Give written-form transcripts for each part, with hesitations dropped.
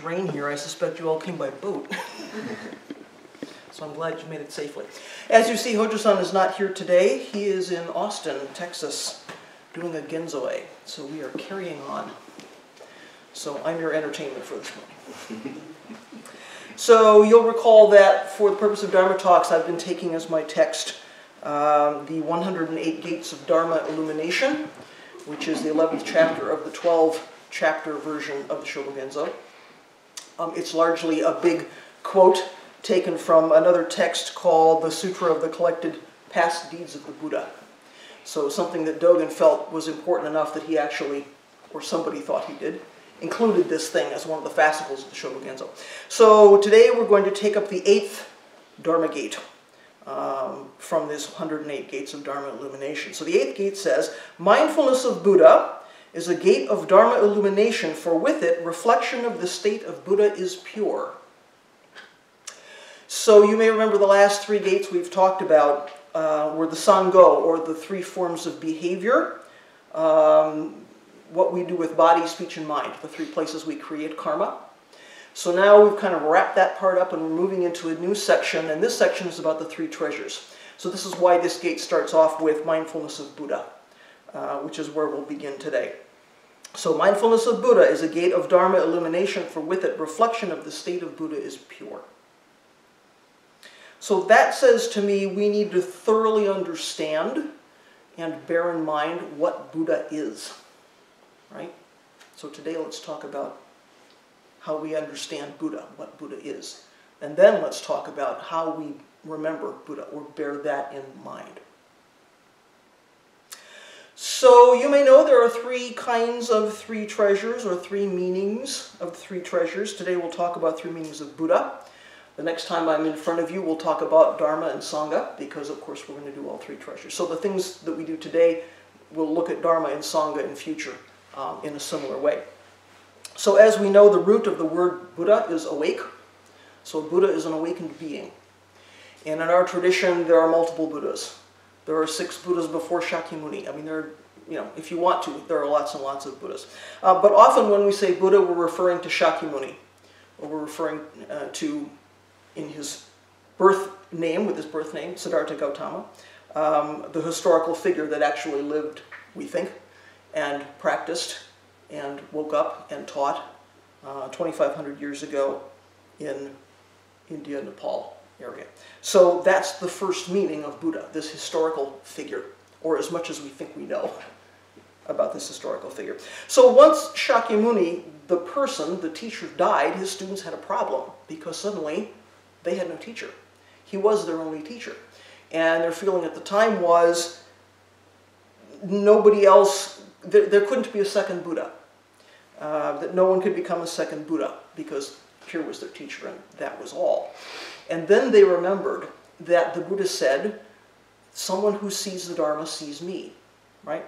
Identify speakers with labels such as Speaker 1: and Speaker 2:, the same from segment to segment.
Speaker 1: rain here. I suspect you all came by boat. So I'm glad you made it safely. As you see, Hojo-san is not here today. He is in Austin, Texas, doing a genzo-e. So we are carrying on. So I'm your entertainment for this morning. So you'll recall that for the purpose of Dharma talks, I've been taking as my text the 108 Gates of Dharma Illumination, which is the 11th chapter of the 12-chapter version of the Shobogenzo. It's largely a big quote taken from another text called the Sutra of the Collected Past Deeds of the Buddha. So something that Dogen felt was important enough that he actually, or somebody thought he did, included this thing as one of the fascicles of the Shobogenzo. So today we're going to take up the 8th Dharma gate from this 108 Gates of Dharma Illumination. So the 8th gate says, mindfulness of Buddha is a gate of Dharma illumination, for with it, reflection of the state of Buddha is pure. So you may remember the last 3 gates we've talked about were the Sango, or the 3 forms of behavior, what we do with body, speech, and mind, the 3 places we create karma. So now we've kind of wrapped that part up and we're moving into a new section, and this section is about the 3 treasures. So this is why this gate starts off with mindfulness of Buddha, which is where we'll begin today. So mindfulness of Buddha is a gate of Dharma illumination, for with it, reflection of the state of Buddha is pure. So that says to me we need to thoroughly understand and bear in mind what Buddha is. Right? So today let's talk about how we understand Buddha, what Buddha is. And then let's talk about how we remember Buddha, or bear that in mind. So you may know there are 3 kinds of 3 treasures, or 3 meanings of 3 treasures. Today we'll talk about 3 meanings of Buddha. The next time I'm in front of you, we'll talk about Dharma and Sangha, because of course we're going to do all 3 treasures. So the things that we do today, we'll look at Dharma and Sangha in future in a similar way. So as we know, the root of the word Buddha is awake. So Buddha is an awakened being. And in our tradition, there are multiple Buddhas. There are 6 Buddhas before Shakyamuni. I mean, there are, if you want to, there are lots and lots of Buddhas. But often when we say Buddha, we're referring to Shakyamuni, or we're referring to, in his birth name, with his birth name, Siddhartha Gautama, the historical figure that actually lived, we think, and practiced and woke up and taught 2,500 years ago in India, Nepal area. So that's the first meaning of Buddha, this historical figure, or as much as we think we know about this historical figure. So once Shakyamuni, the person, the teacher, died, his students had a problem, because suddenly they had no teacher. He was their only teacher. And their feeling at the time was nobody else, there couldn't be a second Buddha. That no one could become a second Buddha, because here was their teacher and that was all. And then they remembered that the Buddha said, someone who sees the Dharma sees me, right?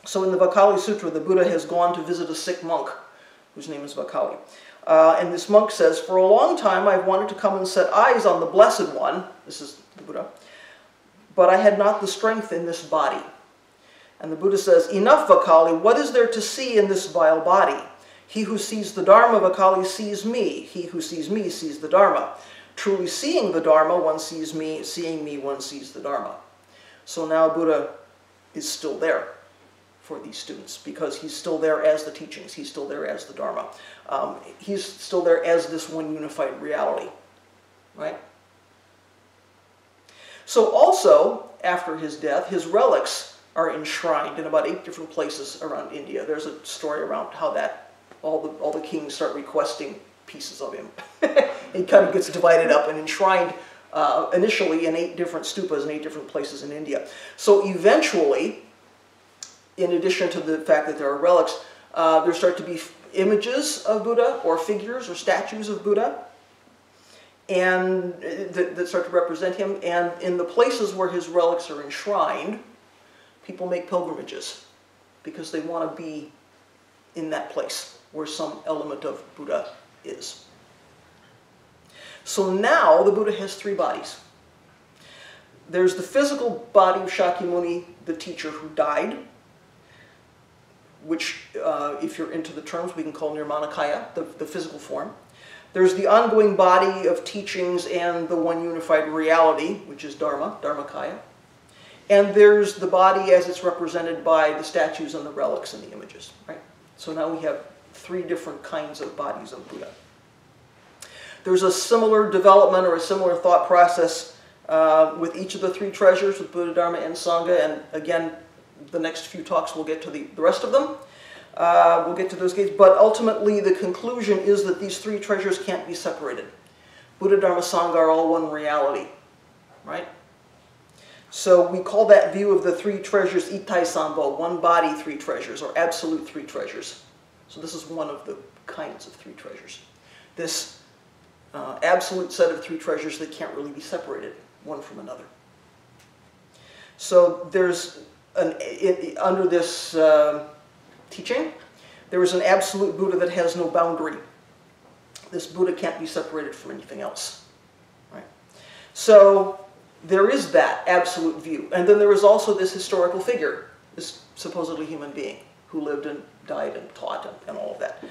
Speaker 1: So in the Vakali Sutra, the Buddha has gone to visit a sick monk, whose name is Vakali. And this monk says, for a long time I've wanted to come and set eyes on the Blessed One, this is the Buddha, but I had not the strength in this body. And the Buddha says, enough, Vakali, what is there to see in this vile body? He who sees the Dharma, Vakali, sees me. He who sees me sees the Dharma. Truly seeing the Dharma, one sees me. Seeing me, one sees the Dharma. So now Buddha is still there for these students, because he's still there as the teachings. He's still there as the Dharma. He's still there as this one unified reality, right? So also, after his death, his relics are enshrined in about 8 different places around India. There's a story around how that all the kings start requesting pieces of him. He kind of gets divided up and enshrined initially in 8 different stupas in 8 different places in India. So eventually, in addition to the fact that there are relics, there start to be images of Buddha, or figures or statues of Buddha, and that start to represent him. And in the places where his relics are enshrined, people make pilgrimages because they want to be in that place where some element of Buddha is. So now the Buddha has 3 bodies. There's the physical body of Shakyamuni, the teacher who died. which if you're into the terms, we can call Nirmanakaya, the physical form. There's the ongoing body of teachings and the one unified reality, which is Dharma, Dharmakaya. And there's the body as it's represented by the statues and the relics and the images, right? So now we have three different kinds of bodies of Buddha. There's a similar development or a similar thought process with each of the three treasures, with Buddha, Dharma, and Sangha. And again, the next few talks we'll get to the rest of them. We'll get to those gates. But ultimately, the conclusion is that these three treasures can't be separated. Buddha, Dharma, Sangha are all one reality, right? So we call that view of the three treasures Ittai Sambo, one body, three treasures, or absolute three treasures. So this is one of the kinds of three treasures. This absolute set of three treasures that can't really be separated one from another. So there's under this teaching, there is an absolute Buddha that has no boundary. This Buddha can't be separated from anything else, right? So there is that absolute view. And then there is also this historical figure, this supposedly human being who lived and died and taught and all of that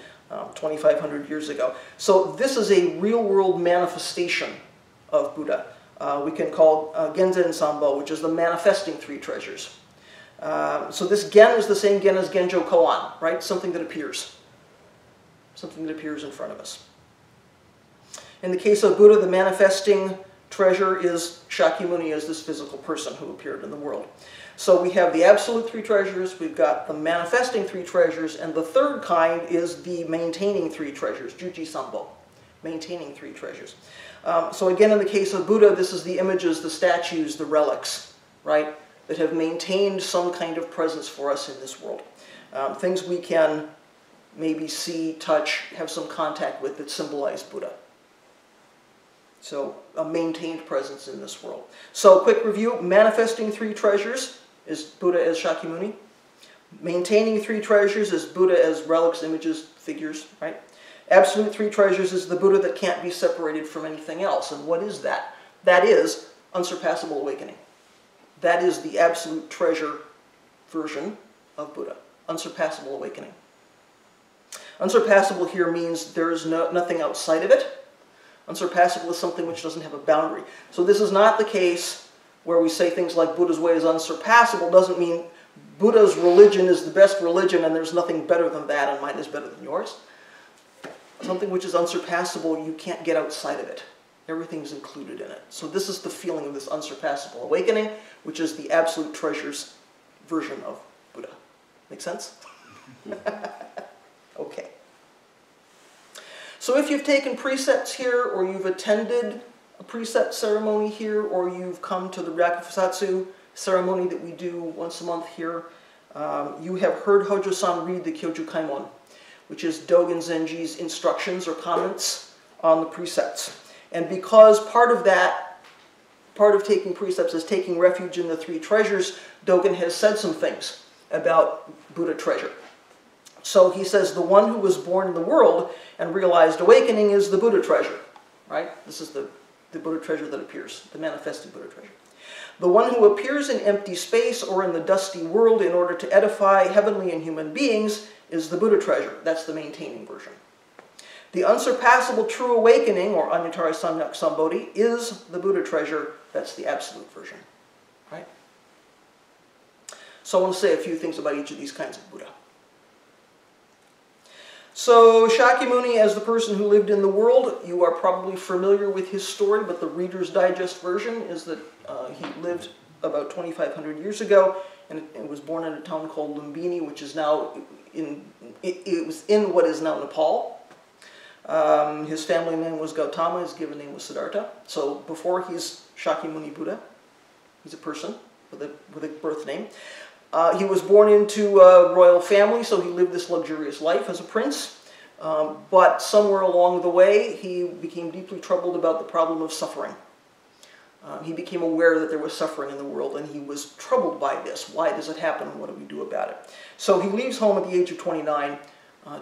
Speaker 1: 2,500 years ago. So this is a real-world manifestation of Buddha. We can call Genzen Sambo, which is the manifesting three treasures. So this Gen is the same Gen as Genjo Koan, right? Something that appears. Something that appears in front of us. In the case of Buddha, the manifesting treasure is Shakyamuni as this physical person who appeared in the world. So we have the absolute three treasures, we've got the manifesting three treasures, and the third kind is the maintaining three treasures, Juji Sambo, maintaining three treasures. So again, in the case of Buddha, this is the images, the statues, the relics, right, that have maintained some kind of presence for us in this world. Things we can maybe see, touch, have some contact with that symbolize Buddha. So a maintained presence in this world. So quick review, manifesting three treasures is Buddha as Shakyamuni. Maintaining three treasures is Buddha as relics, images, figures, right? Absolute three treasures is the Buddha that can't be separated from anything else. And what is that? That is unsurpassable awakening. That is the absolute treasure version of Buddha, unsurpassable awakening. Unsurpassable here means there is nothing outside of it. Unsurpassable is something which doesn't have a boundary. So this is not the case where we say things like Buddha's way is unsurpassable. Doesn't mean Buddha's religion is the best religion and there's nothing better than that and mine is better than yours. Something which is unsurpassable, you can't get outside of it. Everything's included in it. So this is the feeling of this unsurpassable awakening, which is the absolute treasures version of Buddha. Make sense? Okay. So if you've taken precepts here, or you've attended a precept ceremony here, or you've come to the Ryakufusatsu ceremony that we do once a month here, you have heard Hojo-san read the Kyoju Kaimon, which is Dogen Zenji's instructions or comments on the precepts. And because part of taking precepts is taking refuge in the three treasures, Dogen has said some things about Buddha treasure. So he says the one who was born in the world and realized awakening is the Buddha treasure, right? This is the Buddha treasure that appears, the manifested Buddha treasure. The one who appears in empty space or in the dusty world in order to edify heavenly and human beings is the Buddha treasure. That's the maintaining version. The unsurpassable true awakening, or Anyatara Samyak Sambodhi, is the Buddha treasure. That's the absolute version, right? So I want to say a few things about each of these kinds of Buddha. So Shakyamuni, as the person who lived in the world, you are probably familiar with his story, but the Reader's Digest version is that he lived about 2,500 years ago and was born in a town called Lumbini, which is now it was in what is now Nepal. His family name was Gautama, his given name was Siddhartha. So before he's Shakyamuni Buddha, he's a person with a birth name. He was born into a royal family, so he lived this luxurious life as a prince. But somewhere along the way, he became deeply troubled about the problem of suffering. He became aware that there was suffering in the world, and he was troubled by this. Why does it happen, and what do we do about it? So he leaves home at the age of 29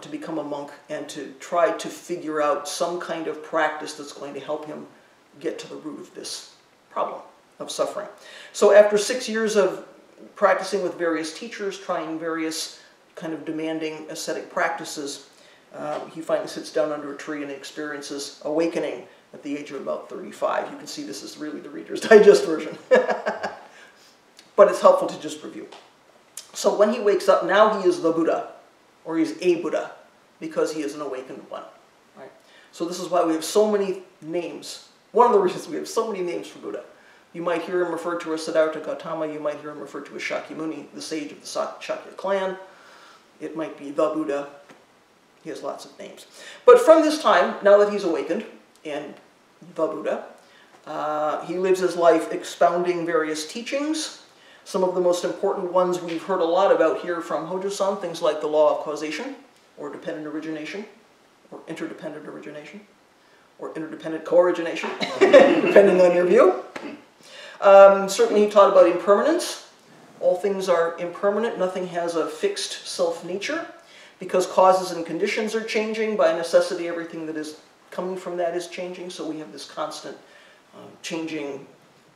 Speaker 1: to become a monk and to try to figure out some kind of practice that's going to help him get to the root of this problem of suffering. So after 6 years of practicing with various teachers, trying various kind of demanding ascetic practices, he finally sits down under a tree and experiences awakening at the age of about 35. You can see this is really the Reader's Digest version. But it's helpful to just review. So when he wakes up, now he is the Buddha, or he's a Buddha, because he is an awakened one. Right? So this is why we have so many names. One of the reasons we have so many names for Buddha. You might hear him referred to as Siddhartha Gautama. You might hear him referred to as Shakyamuni, the sage of the Shakya clan. It might be the Buddha. He has lots of names. But from this time, now that he's awakened, and the Buddha, he lives his life expounding various teachings. Some of the most important ones we've heard a lot about here from Hojo-san, things like the law of causation, or dependent origination, or interdependent origination, or interdependent co-origination, depending on your view. Certainly he taught about impermanence. All things are impermanent. Nothing has a fixed self-nature. Because causes and conditions are changing, by necessity everything that is coming from that is changing. So we have this constant changing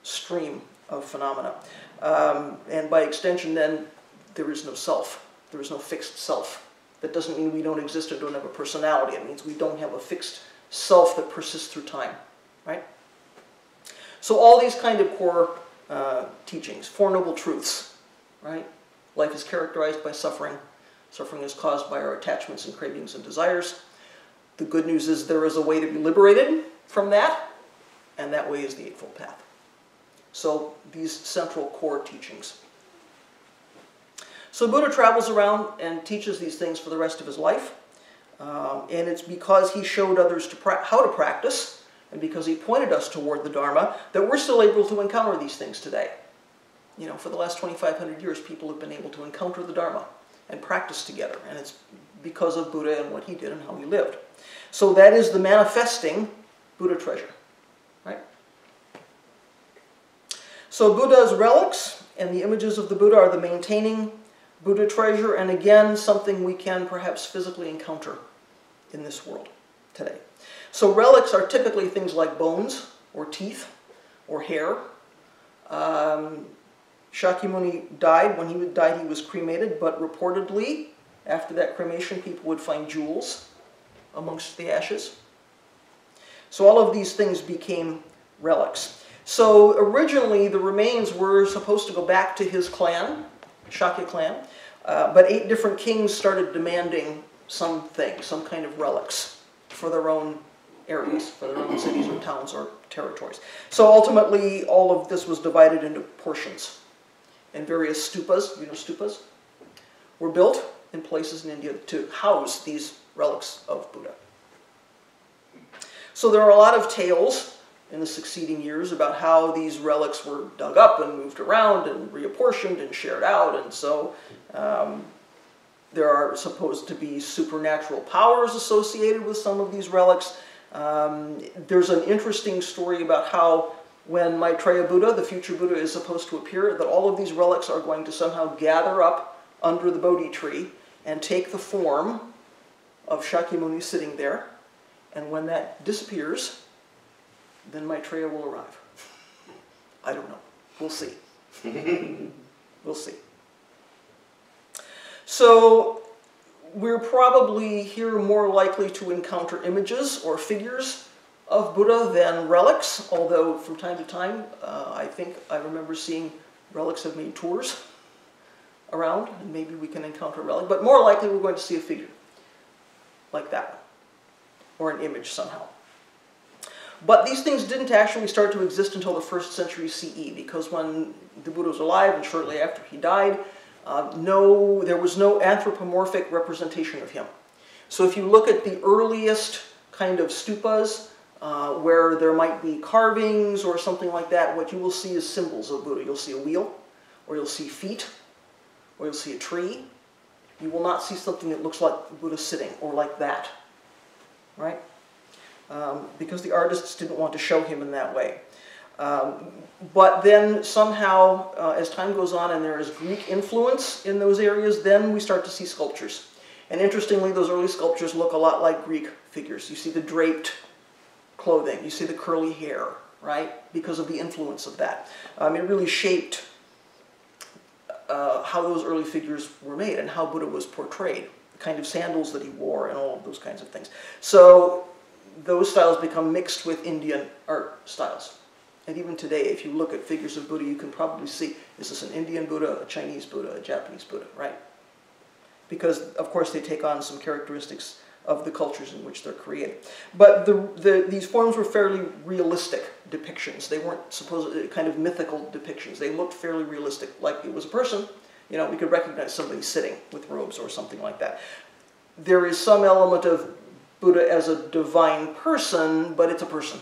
Speaker 1: stream of phenomena. And by extension then, there is no self. There is no fixed self. That doesn't mean we don't exist or don't have a personality. It means we don't have a fixed self that persists through time. Right? So all these kind of core teachings, Four Noble Truths, right? Life is characterized by suffering. Suffering is caused by our attachments and cravings and desires. The good news is there is a way to be liberated from that, and that way is the Eightfold Path. So these central core teachings. So Buddha travels around and teaches these things for the rest of his life, and it's because he showed others how to practice, and because he pointed us toward the Dharma, that we're still able to encounter these things today. You know, for the last 2,500 years, people have been able to encounter the Dharma and practice together, and it's because of Buddha and what he did and how he lived. So that is the manifesting Buddha treasure, right? So Buddha's relics and the images of the Buddha are the maintaining Buddha treasure, and again, something we can perhaps physically encounter in this world today. So relics are typically things like bones, or teeth, or hair. Shakyamuni died. When he died, he was cremated, but reportedly, after that cremation, people would find jewels amongst the ashes. So all of these things became relics. So originally, the remains were supposed to go back to his clan, Shakya clan, but 8 different kings started demanding something, some kind of relics for their own areas, for their own cities or towns or territories. So ultimately, all of this was divided into portions. And various stupas, you know stupas, were built in places in India to house these relics of Buddha. So there are a lot of tales in the succeeding years about how these relics were dug up and moved around and reapportioned and shared out. And so there are supposed to be supernatural powers associated with some of these relics. There's an interesting story about how when Maitreya Buddha, the future Buddha, is supposed to appear, that all of these relics are going to somehow gather up under the Bodhi tree and take the form of Shakyamuni sitting there. And when that disappears, then Maitreya will arrive. I don't know. We'll see. We'll see. So we're probably here more likely to encounter images or figures of Buddha than relics, although from time to time, I think I remember seeing relics have made tours around, and maybe we can encounter a relic, but more likely we're going to see a figure like that one, or an image somehow. But these things didn't actually start to exist until the 1st century CE, because when the Buddha was alive and shortly after he died, there was no anthropomorphic representation of him. So if you look at the earliest kind of stupas, where there might be carvings or something like that, what you will see is symbols of Buddha. You'll see a wheel, or you'll see feet, or you'll see a tree. You will not see something that looks like Buddha sitting, or like that, right? Because the artists didn't want to show him in that way. But then somehow, as time goes on and there is Greek influence in those areas, then we start to see sculptures. And interestingly, those early sculptures look a lot like Greek figures. You see the draped clothing, you see the curly hair, right? Because of the influence of that. It really shaped how those early figures were made and how Buddha was portrayed, the kind of sandals that he wore and all of those kinds of things. So those styles become mixed with Indian art styles. And even today, if you look at figures of Buddha, you can probably see, is this an Indian Buddha, a Chinese Buddha, a Japanese Buddha, right? Because, of course, they take on some characteristics of the cultures in which they're created. But these forms were fairly realistic depictions. They weren't supposedly kind of mythical depictions. They looked fairly realistic, like it was a person. You know, we could recognize somebody sitting with robes or something like that. There is some element of Buddha as a divine person, but it's a person,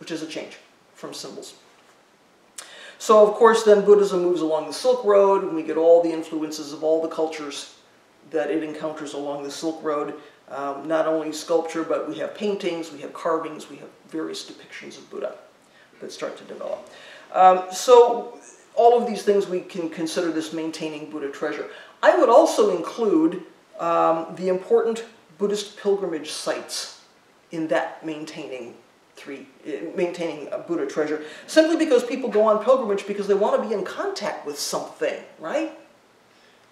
Speaker 1: which is a change from symbols. So, of course, then Buddhism moves along the Silk Road, and we get all the influences of all the cultures that it encounters along the Silk Road. Not only sculpture, but we have paintings, we have carvings, we have various depictions of Buddha that start to develop. So all of these things we can consider this maintaining Buddha treasure. I would also include the important Buddhist pilgrimage sites in that maintaining a Buddha treasure, simply because people go on pilgrimage because they want to be in contact with something, right?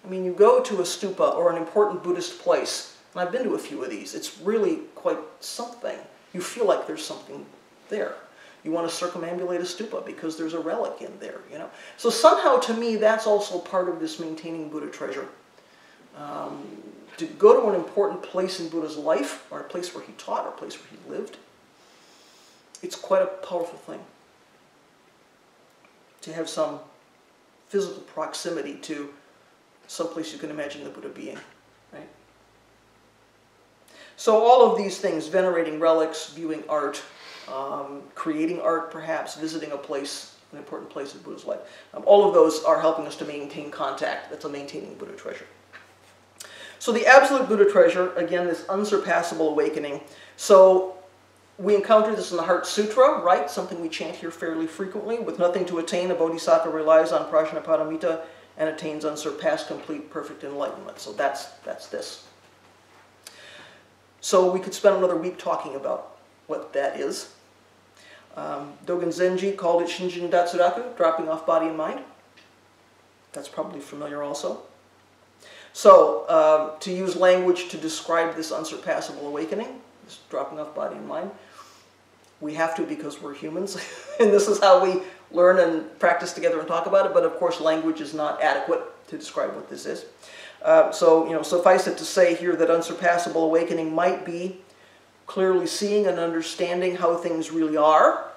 Speaker 1: I mean, you go to a stupa or an important Buddhist place, and I've been to a few of these. It's really quite something. You feel like there's something there. You want to circumambulate a stupa because there's a relic in there, you know. So somehow, to me, that's also part of this maintaining Buddha treasure. To go to an important place in Buddha's life, or a place where he taught, or a place where he lived, it's quite a powerful thing. To have some physical proximity to someplace you can imagine the Buddha being, right? So all of these things, venerating relics, viewing art, creating art perhaps, visiting a place, an important place in Buddha's life, all of those are helping us to maintain contact. That's a maintaining Buddha treasure. So the absolute Buddha treasure, again, this unsurpassable awakening. So we encounter this in the Heart Sutra, right? Something we chant here fairly frequently. With nothing to attain, a bodhisattva relies on prajnaparamita and attains unsurpassed, complete, perfect enlightenment. So that's this. So we could spend another week talking about what that is. Dogen Zenji called it Shinjin Datsuraku, dropping off body and mind. That's probably familiar also. So to use language to describe this unsurpassable awakening, this dropping off body and mind, we have to because we're humans, and this is how we learn and practice together and talk about it, but of course language is not adequate to describe what this is. So, you know, suffice it to say here that unsurpassable awakening might be clearly seeing and understanding how things really are,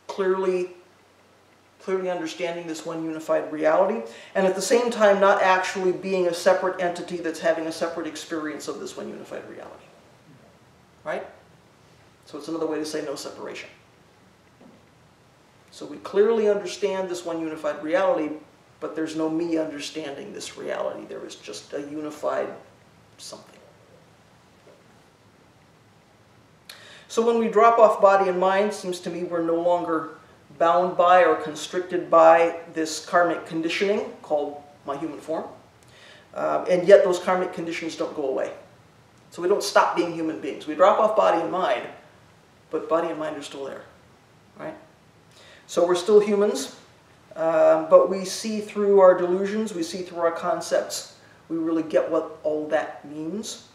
Speaker 1: clearly understanding this one unified reality, and at the same time not actually being a separate entity that's having a separate experience of this one unified reality. Right? So it's another way to say no separation. So we clearly understand this one unified reality, but there's no me understanding this reality. There is just a unified something. So when we drop off body and mind, it seems to me we're no longer bound by or constricted by this karmic conditioning called my human form. And yet those karmic conditions don't go away. So we don't stop being human beings. We drop off body and mind, but body and mind are still there, right? So we're still humans, but we see through our delusions, we see through our concepts. We really get what all that means.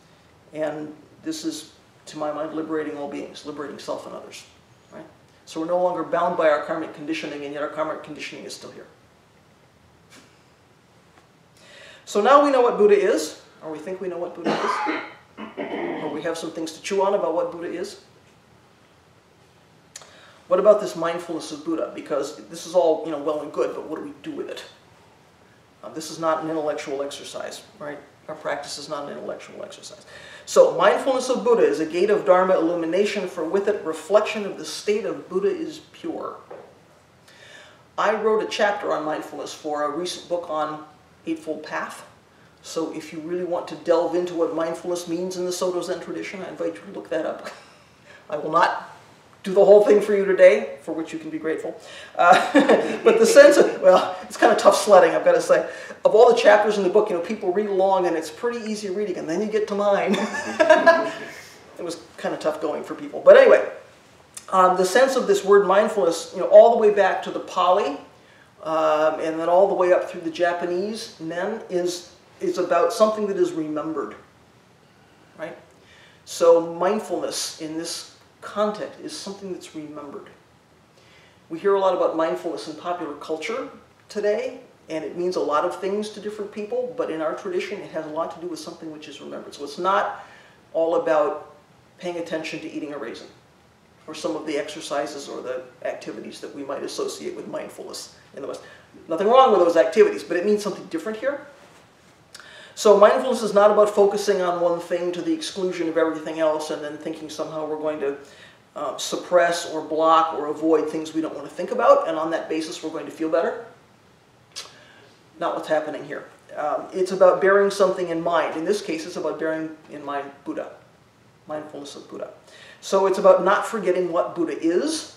Speaker 1: And this is, to my mind, liberating all beings, liberating self and others, right? So we're no longer bound by our karmic conditioning, and yet our karmic conditioning is still here. So now we know what Buddha is, or we think we know what Buddha is, or we have some things to chew on about what Buddha is. What about this mindfulness of Buddha? Because this is all, you know, well and good, but what do we do with it? This is not an intellectual exercise, right? Our practice is not an intellectual exercise. So, mindfulness of Buddha is a gate of Dharma illumination, for with it reflection of the state of Buddha is pure. I wrote a chapter on mindfulness for a recent book on Eightfold Path. So if you really want to delve into what mindfulness means in the Soto Zen tradition, I invite you to look that up. I will not do the whole thing for you today, for which you can be grateful. But the sense of, well, it's kind of tough sledding, I've got to say. Of all the chapters in the book, you know, people read along and it's pretty easy reading, and then you get to mine. It was kind of tough going for people. But anyway, the sense of this word mindfulness, you know, all the way back to the Pali, and then all the way up through the Japanese Nen is about something that is remembered, right? So mindfulness in this context is something that's remembered. We hear a lot about mindfulness in popular culture today, and it means a lot of things to different people, but in our tradition it has a lot to do with something which is remembered. So it's not all about paying attention to eating a raisin, or some of the exercises or the activities that we might associate with mindfulness in the West. Nothing wrong with those activities, but it means something different here. So mindfulness is not about focusing on one thing to the exclusion of everything else and then thinking somehow we're going to suppress or block or avoid things we don't want to think about, and on that basis we're going to feel better. Not what's happening here. It's about bearing something in mind. In this case, it's about bearing in mind Buddha, mindfulness of Buddha. So it's about not forgetting what Buddha is,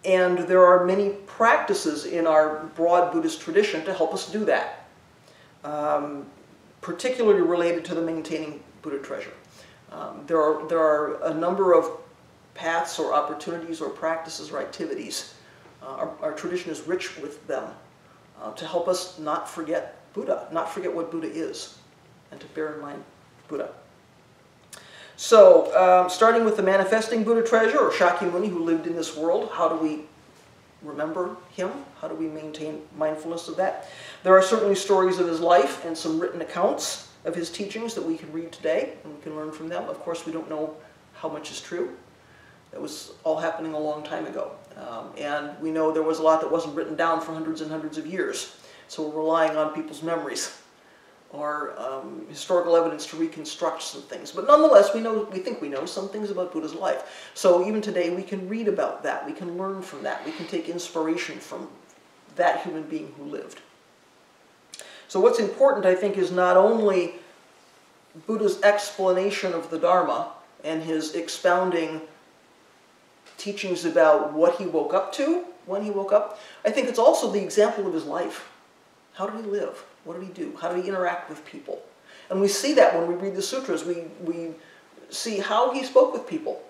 Speaker 1: and there are many practices in our broad Buddhist tradition to help us do that, particularly related to the maintaining Buddha treasure. There are a number of paths or opportunities or practices or activities. Our tradition is rich with them to help us not forget Buddha, not forget what Buddha is, and to bear in mind Buddha. So, starting with the manifesting Buddha treasure, or Shakyamuni, who lived in this world, how do we remember him? How do we maintain mindfulness of that? There are certainly stories of his life and some written accounts of his teachings that we can read today, and we can learn from them. Of course, we don't know how much is true. That was all happening a long time ago. And we know there was a lot that wasn't written down for hundreds and hundreds of years. So we're relying on people's memories or historical evidence to reconstruct some things. But nonetheless, we think we know some things about Buddha's life. So even today, we can read about that. We can learn from that. We can take inspiration from that human being who lived. So what's important, I think, is not only Buddha's explanation of the Dharma and his expounding teachings about what he woke up to when he woke up. I think it's also the example of his life. How did he live? What did he do? How did he interact with people? And we see that when we read the sutras. We see how he spoke with people,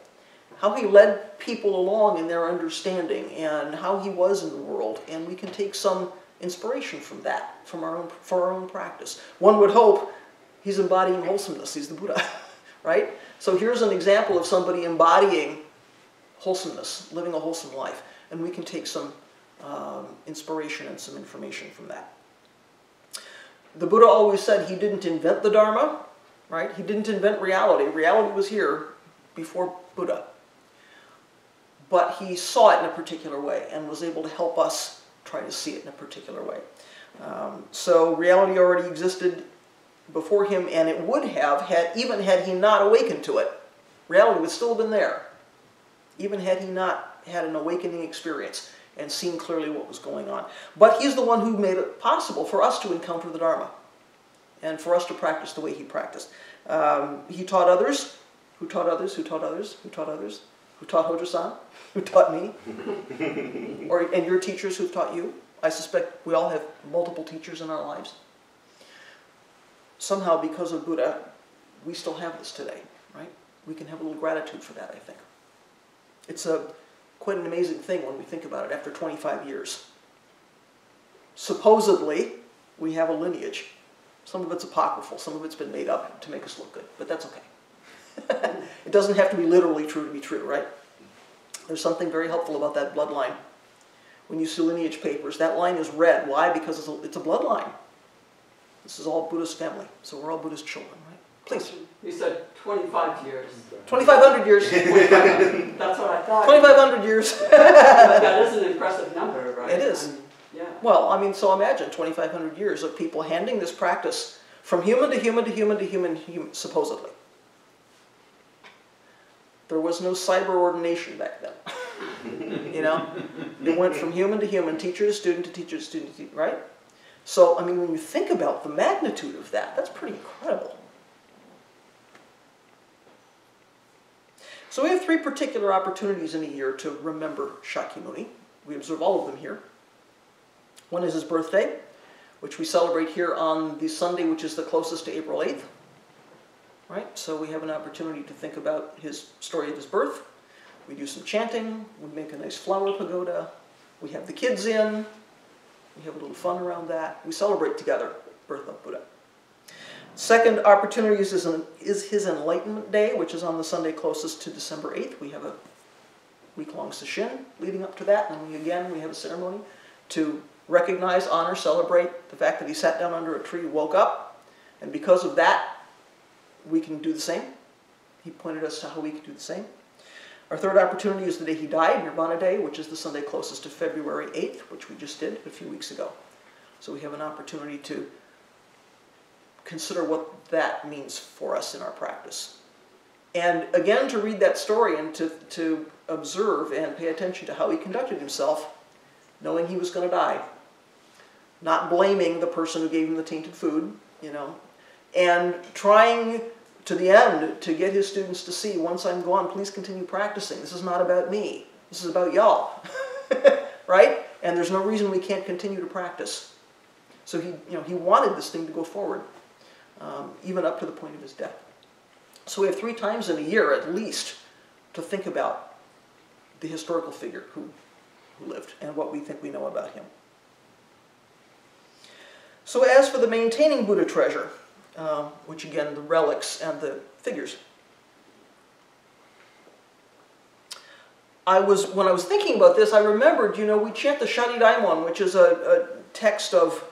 Speaker 1: how he led people along in their understanding, and how he was in the world. And we can take some inspiration from that, for our own practice. One would hope he's embodying wholesomeness. He's the Buddha, right? So here's an example of somebody embodying wholesomeness, living a wholesome life. And we can take some inspiration and some information from that. The Buddha always said he didn't invent the Dharma, right? He didn't invent reality. Reality was here before Buddha. But he saw it in a particular way and was able to help us try to see it in a particular way. So reality already existed before him, and it would have, even had he not awakened to it. Reality would still have been there, even had he not had an awakening experience and seen clearly what was going on. But he's the one who made it possible for us to encounter the Dharma and for us to practice the way he practiced. He taught others, who taught others, who taught others, who taught others, who taught Hojo-san, who taught me, and your teachers who've taught you. I suspect we all have multiple teachers in our lives. Somehow, because of Buddha, we still have this today, right? We can have a little gratitude for that, I think. It's quite an amazing thing when we think about it after 25 years. Supposedly, we have a lineage. Some of it's apocryphal, some of it's been made up to make us look good, but that's okay. It doesn't have to be literally true to be true, right? There's something very helpful about that bloodline. When you see lineage papers, that line is red. Why? Because it's a bloodline. This is all Buddhist family, so we're all Buddhist children, right? Please.
Speaker 2: You said 25 years.
Speaker 1: 2,500 years.
Speaker 2: That's what I thought.
Speaker 1: 2,500 years.
Speaker 2: That is an impressive number, right?
Speaker 1: It is.
Speaker 2: Yeah.
Speaker 1: Well, I mean, so imagine 2,500 years of people handing this practice from human to human to human to human, supposedly. There was no cyber ordination back then. You know? It went from human to human, teacher to student to teacher to student to teacher, right? So, I mean, when you think about the magnitude of that, that's pretty incredible. So we have 3 particular opportunities in a year to remember Shakyamuni. We observe all of them here. One is his birthday, which we celebrate here on the Sunday, which is the closest to April 8th. Right? So we have an opportunity to think about his story of his birth. We do some chanting. We make a nice flower pagoda. We have the kids in. We have a little fun around that. We celebrate together birth of Buddha. Second opportunity is his Enlightenment Day, which is on the Sunday closest to December 8th. We have a week-long sesshin leading up to that, and we have a ceremony to recognize, honor, celebrate the fact that he sat down under a tree, woke up, and because of that, we can do the same. He pointed us to how we can do the same. Our third opportunity is the day he died, Nirvana Day, which is the Sunday closest to February 8th, which we just did a few weeks ago. So we have an opportunity to consider what that means for us in our practice. And again, to read that story and to observe and pay attention to how he conducted himself, knowing he was going to die. Not blaming the person who gave him the tainted food, and trying to the end to get his students to see, once I'm gone, please continue practicing. This is not about me. This is about y'all. Right? And there's no reason we can't continue to practice. So he wanted this thing to go forward, even up to the point of his death. So we have 3 times in a year, at least, to think about the historical figure who lived and what we think we know about him. So as for the maintaining Buddha treasure, which again, the relics and the figures, when I was thinking about this, I remembered, we chant the Sharidaimon, which is a text of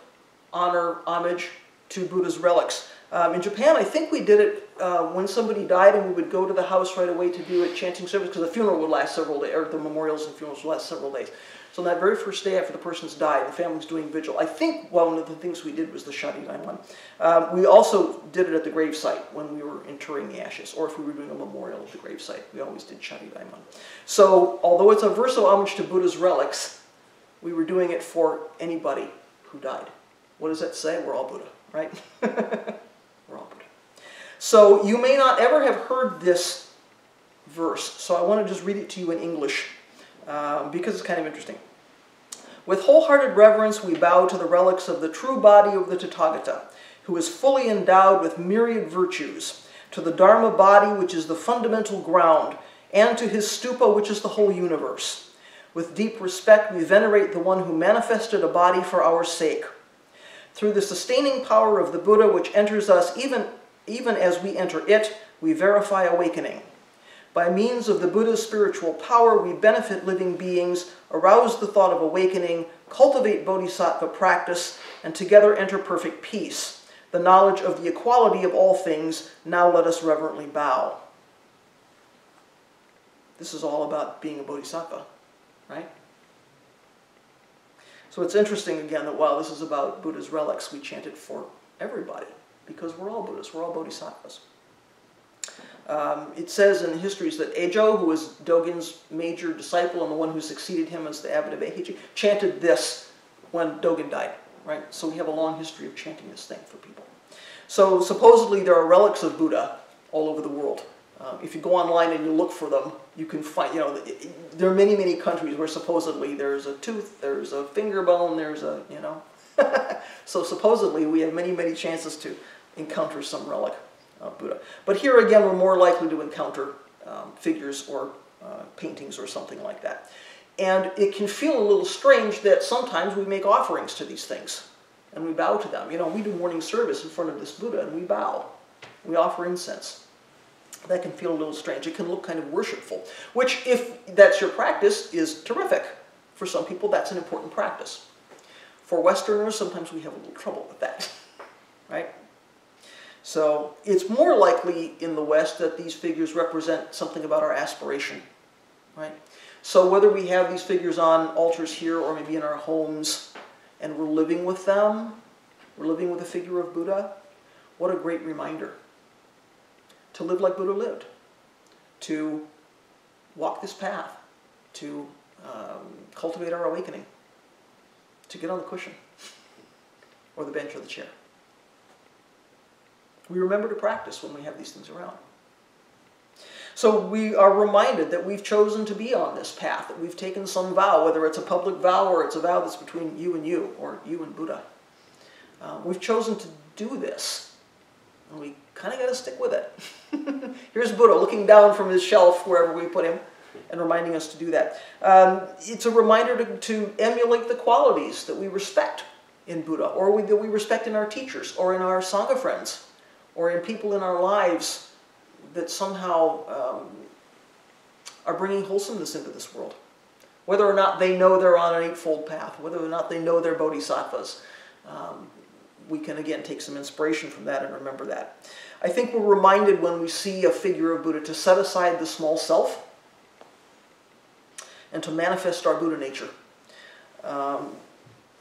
Speaker 1: honor, homage to Buddha's relics. In Japan, I think we did it when somebody died, and we would go to the house right away to do a chanting service, because the funeral would last several days, or the memorials and funerals would last several days. So on that very first day after the person's died, the family's doing vigil. I think one of the things we did was the Sharidaimon. We also did it at the gravesite when we were interring the ashes, or if we were doing a memorial at the gravesite. We always did Sharidaimon. So although it's a verso homage to Buddha's relics, we were doing it for anybody who died. What does that say? We're all Buddha, right? We're all Buddha. So you may not ever have heard this verse, so I want to just read it to you in English, because it's kind of interesting. With wholehearted reverence, we bow to the relics of the true body of the Tathagata, who is fully endowed with myriad virtues, to the Dharma body, which is the fundamental ground, and to his stupa, which is the whole universe. With deep respect, we venerate the one who manifested a body for our sake. Through the sustaining power of the Buddha, which enters us even as we enter it, we verify awakening. By means of the Buddha's spiritual power, we benefit living beings, arouse the thought of awakening, cultivate bodhisattva practice, and together enter perfect peace. The knowledge of the equality of all things, now let us reverently bow. This is all about being a bodhisattva, right? So it's interesting, again, that while this is about Buddha's relics, we chant it for everybody, because we're all Buddhas, we're all bodhisattvas. It says in the histories that Ejo, who was Dogen's major disciple and the one who succeeded him as the abbot of Eiheiji, chanted this when Dogen died, right? So we have a long history of chanting this thing for people. So supposedly there are relics of Buddha all over the world. If you go online and you look for them, you can find, there are many, many countries where supposedly there's a tooth, there's a finger bone, there's a, So supposedly we have many, many chances to encounter some relic of Buddha. But here again, we're more likely to encounter figures or paintings or something like that. And it can feel a little strange that sometimes we make offerings to these things and we bow to them. We do morning service in front of this Buddha and we bow. We offer incense. That can feel a little strange. It can look kind of worshipful, which, if that's your practice, is terrific. For some people, that's an important practice. For Westerners, sometimes we have a little trouble with that, right? So it's more likely in the West that these figures represent something about our aspiration, right? So whether we have these figures on altars here or maybe in our homes, and we're living with them, we're living with a figure of Buddha, what a great reminder. To live like Buddha lived, to walk this path, to cultivate our awakening, to get on the cushion, or the bench or the chair. We remember to practice when we have these things around. So we are reminded that we've chosen to be on this path, that we've taken some vow, whether it's a public vow or it's a vow that's between you and you, or you and Buddha. We've chosen to do this. And we kind of got to stick with it. Here's Buddha looking down from his shelf wherever we put him, and reminding us to do that. It's a reminder to emulate the qualities that we respect in Buddha, or that we respect in our teachers, or in our Sangha friends, or in people in our lives that somehow are bringing wholesomeness into this world. Whether or not they know they're on an eightfold path, whether or not they know they're bodhisattvas, we can again take some inspiration from that and remember that. I think we're reminded when we see a figure of Buddha to set aside the small self and to manifest our Buddha nature.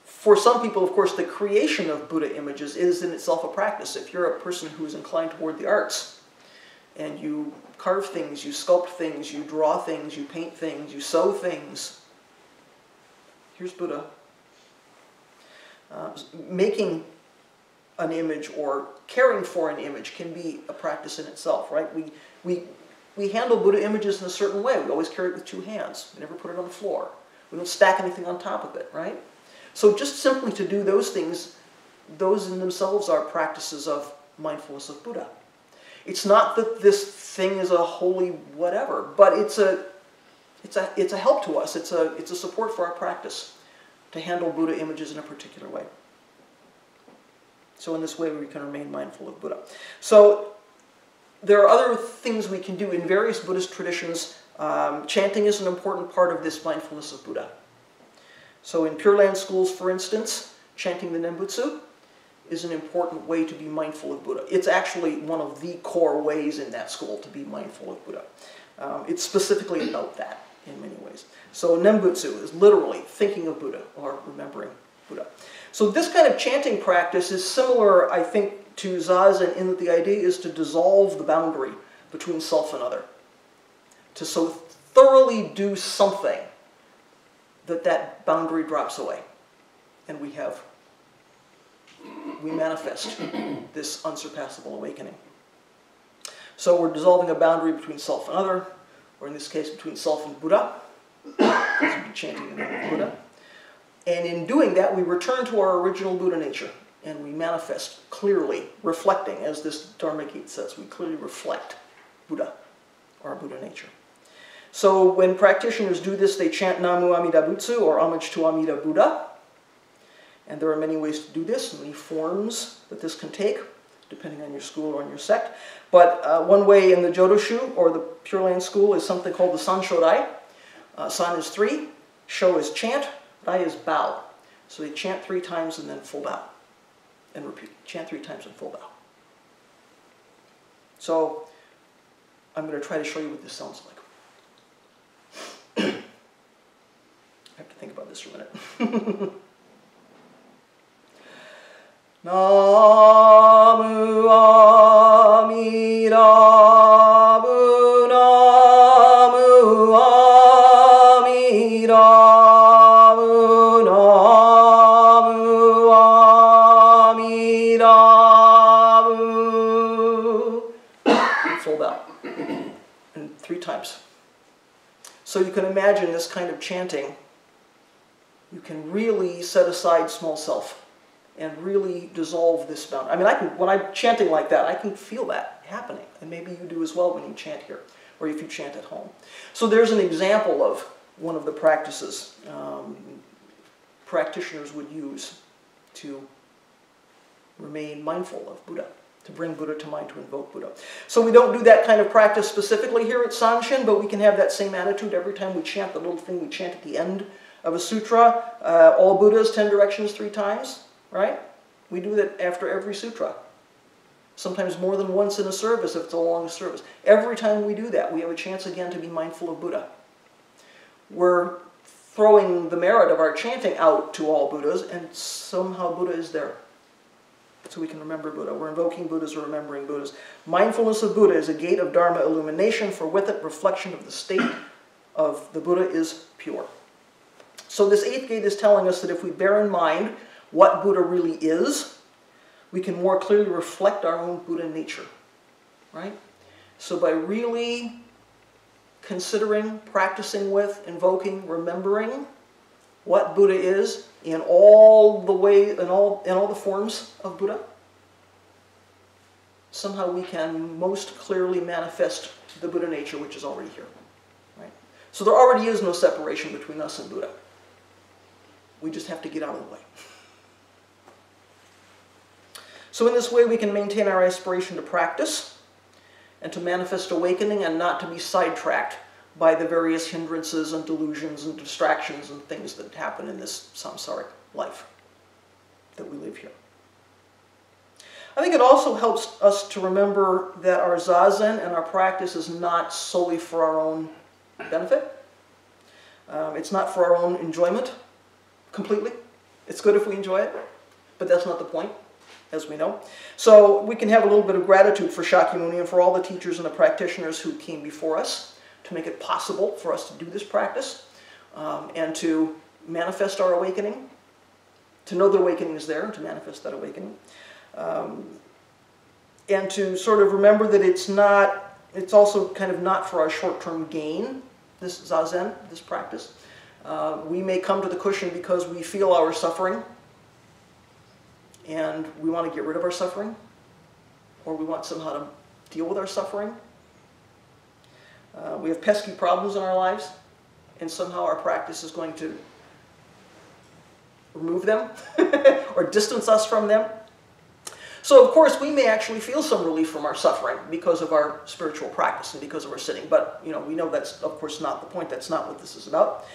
Speaker 1: For some people, of course, the creation of Buddha images is in itself a practice. If you're a person who's inclined toward the arts, and you carve things, you sculpt things, you draw things, you paint things, you sew things, here's Buddha. Making an image or caring for an image can be a practice in itself, right? We handle Buddha images in a certain way. We always carry it with two hands. We never put it on the floor. We don't stack anything on top of it, right? So just simply to do those things, those in themselves are practices of mindfulness of Buddha. It's not that this thing is a holy whatever, but it's a help to us. It's a support for our practice to handle Buddha images in a particular way. So in this way we can remain mindful of Buddha. So there are other things we can do in various Buddhist traditions. Chanting is an important part of this mindfulness of Buddha. So in Pure Land schools, for instance, chanting the Nembutsu is an important way to be mindful of Buddha. It's actually one of the core ways in that school to be mindful of Buddha. It's specifically about that in many ways. So Nembutsu is literally thinking of Buddha or remembering Buddha. So this kind of chanting practice is similar, I think, to Zazen in that the idea is to dissolve the boundary between self and other. To so thoroughly do something that that boundary drops away. And we manifest this unsurpassable awakening. So we're dissolving a boundary between self and other, or in this case between self and Buddha, because we'll be chanting the name of Buddha. And in doing that, we return to our original Buddha nature, and we manifest clearly, reflecting, as this Dharma Gate says, we clearly reflect Buddha, our Buddha nature. So when practitioners do this, they chant Namu Amida Butsu, or homage to Amida Buddha. And there are many ways to do this, many forms that this can take, depending on your school or on your sect. But one way in the Jodoshu, or the Pure Land school, is something called the San Shodai. San is 3, Sho is chant, Rai is bow. So they chant 3 times and then full bow. And repeat, chant 3 times and full bow. So I'm going to try to show you what this sounds like. I have to think about this for a minute. Namu Amida Bu Namu Amida Bu Namu Amida Bu. Full bow. And 3 times. So you can imagine this kind of chanting. You can really set aside small self and really dissolve this boundary. I mean, when I'm chanting like that, I can feel that happening. And maybe you do as well when you chant here, or if you chant at home. So there's an example of one of the practices practitioners would use to remain mindful of Buddha, to bring Buddha to mind, to invoke Buddha. So we don't do that kind of practice specifically here at Sanshin, but we can have that same attitude every time we chant the little thing we chant at the end of a sutra. All Buddhas, 10 directions 3 times. Right? We do that after every sutra. Sometimes more than once in a service if it's a long service. Every time we do that, we have a chance again to be mindful of Buddha. We're throwing the merit of our chanting out to all Buddhas, and somehow Buddha is there. So we can remember Buddha. We're invoking Buddhas or remembering Buddhas. Mindfulness of Buddha is a gate of Dharma illumination, for with it reflection of the state of the Buddha is pure. So this 8th gate is telling us that if we bear in mind what Buddha really is, we can more clearly reflect our own Buddha nature, right? So by really considering, practicing with, invoking, remembering what Buddha is in all the ways, in all the forms of Buddha, somehow we can most clearly manifest the Buddha nature which is already here, right? So there already is no separation between us and Buddha. We just have to get out of the way. So in this way we can maintain our aspiration to practice and to manifest awakening and not to be sidetracked by the various hindrances and delusions and distractions and things that happen in this samsaric life that we live here. I think it also helps us to remember that our zazen and our practice is not solely for our own benefit. It's not for our own enjoyment completely. It's good if we enjoy it, but that's not the point, as we know. So we can have a little bit of gratitude for Shakyamuni and for all the teachers and the practitioners who came before us to make it possible for us to do this practice and to manifest our awakening, to know that awakening is there and to manifest that awakening. And to sort of remember that it's also kind of not for our short-term gain, this zazen, this practice. We may come to the cushion because we feel our suffering and we want to get rid of our suffering, or we want somehow to deal with our suffering. We have pesky problems in our lives, and somehow our practice is going to remove them or distance us from them. So, of course, we may actually feel some relief from our suffering because of our spiritual practice and because of our sitting. But, we know that's, of course, not the point. That's not what this is about.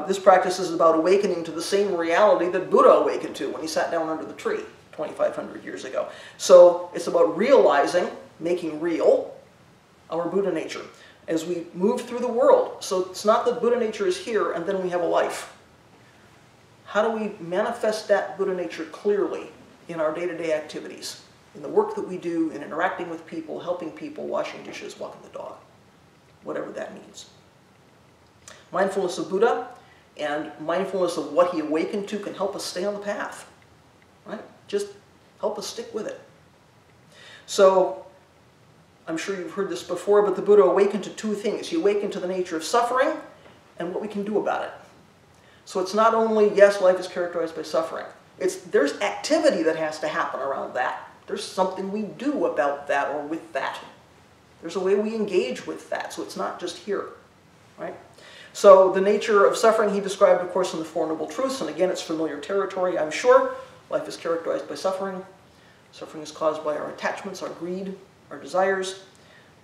Speaker 1: This practice is about awakening to the same reality that Buddha awakened to when he sat down under the tree 2,500 years ago. So, it's about realizing, making real, our Buddha nature as we move through the world. So, it's not that Buddha nature is here and then we have a life. How do we manifest that Buddha nature clearly in our day-to-day activities, in the work that we do, in interacting with people, helping people, washing dishes, walking the dog, whatever that means. Mindfulness of Buddha and mindfulness of what he awakened to can help us stay on the path, right? Just help us stick with it. So, I'm sure you've heard this before, but the Buddha awakened to two things. He awakened to the nature of suffering and what we can do about it. So it's not only, yes, life is characterized by suffering. There's activity that has to happen around that. There's something we do about that or with that. There's a way we engage with that, so it's not just here, right? So the nature of suffering he described, of course, in the Four Noble Truths, and again, it's familiar territory, I'm sure. Life is characterized by suffering. Suffering is caused by our attachments, our greed, our desires.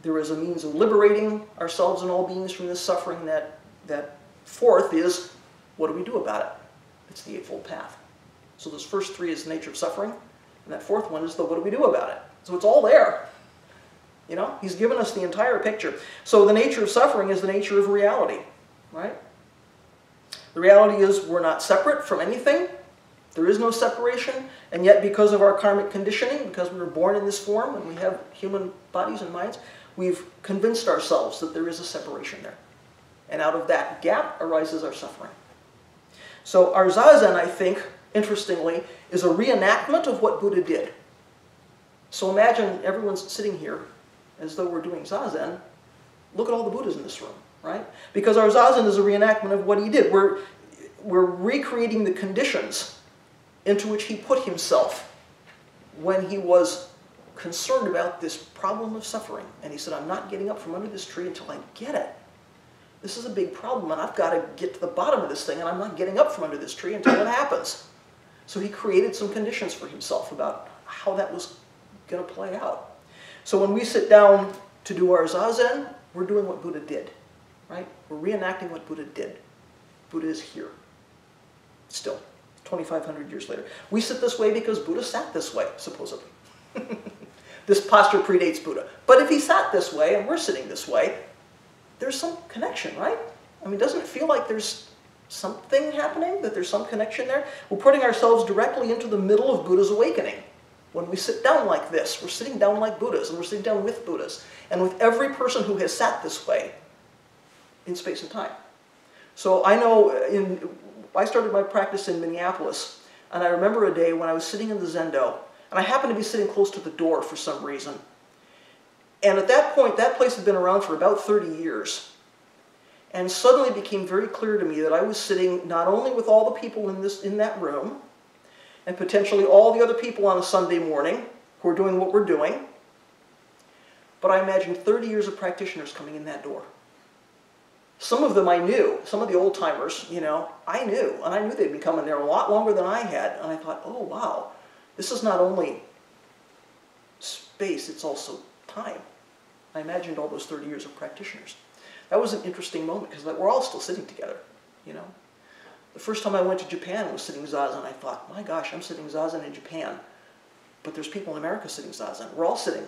Speaker 1: There is a means of liberating ourselves and all beings from this suffering. That fourth is, what do we do about it? It's the Eightfold Path. So those first three is the nature of suffering, and that fourth one is the what do we do about it? So it's all there. He's given us the entire picture. So the nature of suffering is the nature of reality, right? The reality is we're not separate from anything. There is no separation, and yet because of our karmic conditioning, because we were born in this form and we have human bodies and minds, we've convinced ourselves that there is a separation there. And out of that gap arises our suffering. So our zazen, I think, interestingly, is a reenactment of what Buddha did. So imagine everyone's sitting here as though we're doing zazen. Look at all the Buddhas in this room, right? Because our zazen is a reenactment of what he did. We're recreating the conditions into which he put himself when he was concerned about this problem of suffering. And he said, I'm not getting up from under this tree until I get it. This is a big problem, and I've got to get to the bottom of this thing, and I'm not getting up from under this tree until it happens. So he created some conditions for himself about how that was going to play out. So when we sit down to do our zazen, we're doing what Buddha did, right? We're reenacting what Buddha did. Buddha is here, still, 2,500 years later. We sit this way because Buddha sat this way, supposedly. This posture predates Buddha. But if he sat this way and we're sitting this way, there's some connection, right? I mean, doesn't it feel like there's something happening, that there's some connection there? We're putting ourselves directly into the middle of Buddha's awakening. When we sit down like this, we're sitting down like Buddhas, and we're sitting down with Buddhas, and with every person who has sat this way in space and time. So I know, I started my practice in Minneapolis, and I remember a day when I was sitting in the Zendo, and I happened to be sitting close to the door for some reason. And at that point, that place had been around for about 30 years. And suddenly it became very clear to me that I was sitting not only with all the people in that room, and potentially all the other people on a Sunday morning who are doing what we're doing, but I imagined 30 years of practitioners coming in that door. Some of them I knew. Some of the old-timers, I knew. And I knew they'd been coming there a lot longer than I had. And I thought, oh, wow, this is not only space, it's also time. I imagined all those 30 years of practitioners. That was an interesting moment because we're all still sitting together, The first time I went to Japan was sitting zazen. I thought, my gosh, I'm sitting zazen in Japan. But there's people in America sitting zazen. We're all sitting.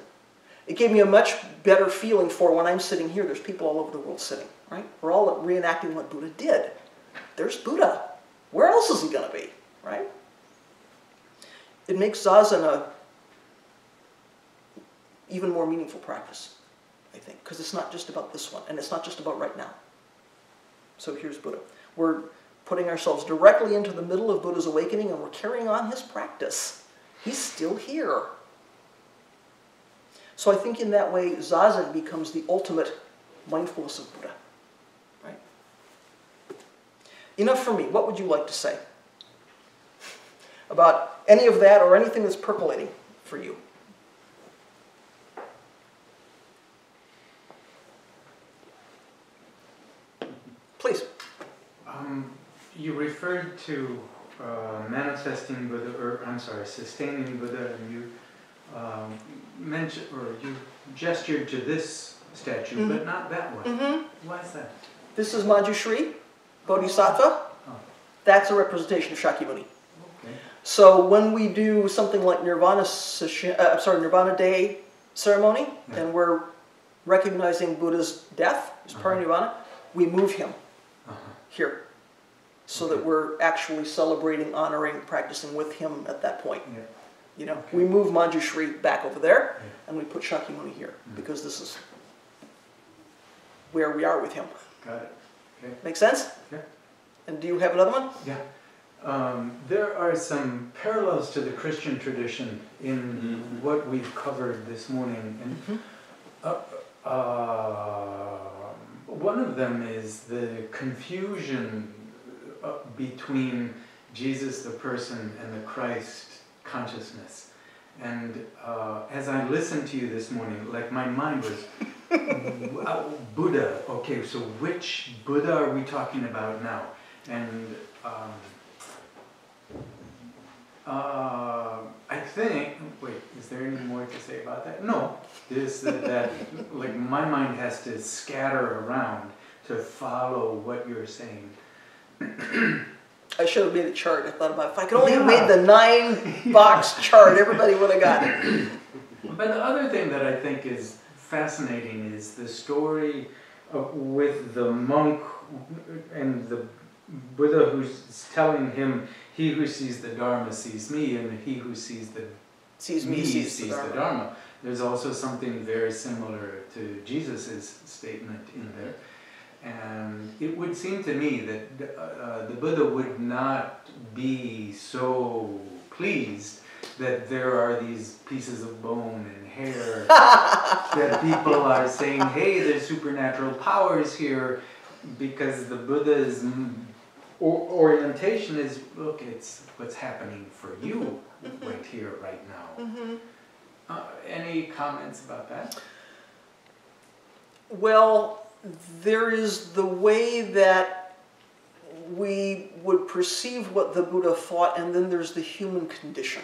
Speaker 1: It gave me a much better feeling for when I'm sitting here, there's people all over the world sitting, right? We're all reenacting what Buddha did. There's Buddha. Where else is he going to be, right? It makes zazen a even more meaningful practice, I think, because it's not just about this one, and it's not just about right now. So here's Buddha. We're putting ourselves directly into the middle of Buddha's awakening, and we're carrying on his practice. He's still here. So I think in that way, zazen becomes the ultimate mindfulness of Buddha. Right? Enough for me. What would you like to say about any of that or anything that's percolating for you? Please.
Speaker 3: You referred to manifesting Buddha, sustaining Buddha, and you mentioned, or you gestured to this statue, but not that one. Why is that?
Speaker 1: This is Manjushri, Bodhisattva.
Speaker 3: Oh.
Speaker 1: That's a representation of Shakyamuni.
Speaker 3: Okay.
Speaker 1: So when we do something like Nirvana Day ceremony, and we're recognizing Buddha's death as parinirvana, we move him here, so that we're actually celebrating, honoring, practicing with him at that point.
Speaker 3: Yeah.
Speaker 1: We move Manjushri back over there, and we put Shakyamuni here, because this is where we are with him.
Speaker 3: Got it. Okay.
Speaker 1: Make sense?
Speaker 3: Yeah.
Speaker 1: And do you have another one?
Speaker 3: Yeah. There are some parallels to the Christian tradition in what we've covered this morning. And one of them is the confusion between Jesus the person and the Christ consciousness. And as I listened to you this morning, like my mind was, Buddha, okay, so which Buddha are we talking about now? And I think, wait, is there any more to say about that? No, that like my mind has to scatter around to follow what you're saying.
Speaker 1: I should have made a chart. I thought about if I could only have made the 9-box chart, everybody would have got it.
Speaker 3: But the other thing that I think is fascinating is the story with the monk and the Buddha who's telling him, he who sees the Dharma sees me, and he who sees me sees the Dharma. There's also something very similar to Jesus' statement in there. And it would seem to me that the Buddha would not be so pleased that there are these pieces of bone and hair that people are saying, hey, there's supernatural powers here, because the Buddha's orientation is, look, it's what's happening for you right here, right now. Any comments about that?
Speaker 1: Well, there is the way that we would perceive what the Buddha thought, and then there's the human condition,